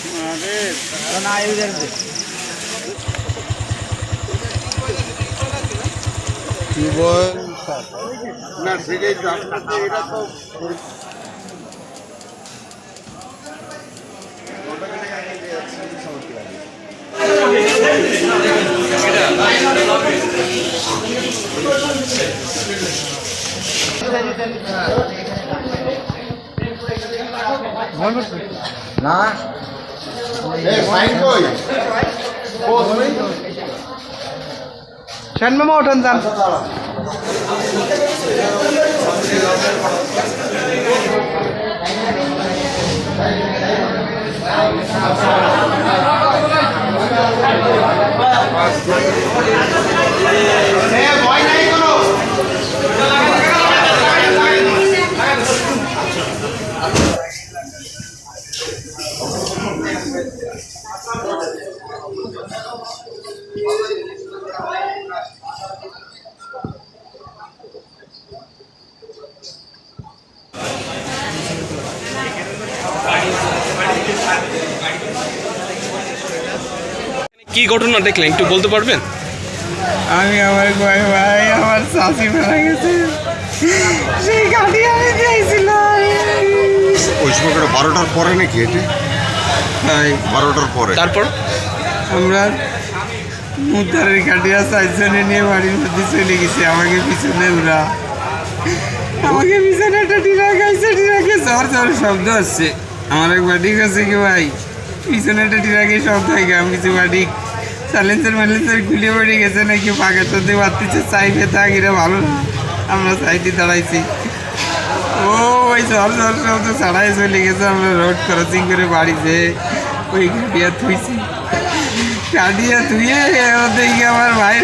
না কি বল না সেটাই তো এটা তো না সেন মামা ওঠেন যান কি ঘটনা দেখলেন একটু বলতে পারবেন? আমি আমার ভাই আমার শাশি মারা গেছে সেই গাড়ি আমি দিয়েছিলাম ওই সময় 12টার পরে নাকি এটা? ভাই 12টার পরে। তারপর আমরা মুদারের কাটিয়া 4 জনে নিয়ে বাড়ির মধ্যে চলে গেছি। আমাকে পিছনে ওরা আমাকে পিছনে একটা টিরাকে ঝড় শব্দ আসছে। আমার এক বাড়ি কাছে কি ভাই পিছনে একটা টিরাকে শব্দ হয় আমি কিছু বাড়ি সাইলেন্সার খুলে পড়ে গেছে নাকি পাকা চলতে পারতেছে চাইবে থাকিরে ভালো না। আমরা সাইডে দাঁড়াইছি ও ওই ঝড় শব্দ ছাড়াই চলে গেছে। আমরা রোড ক্রসিং করে বাড়িতে ওই গাড়িয়া থুইছি কাটিয়া ধুয়ে দেখি আমার ভাই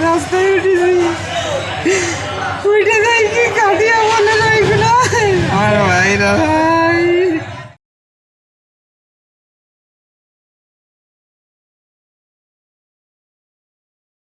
রাস্তায় উঠেছি উঠে দেখি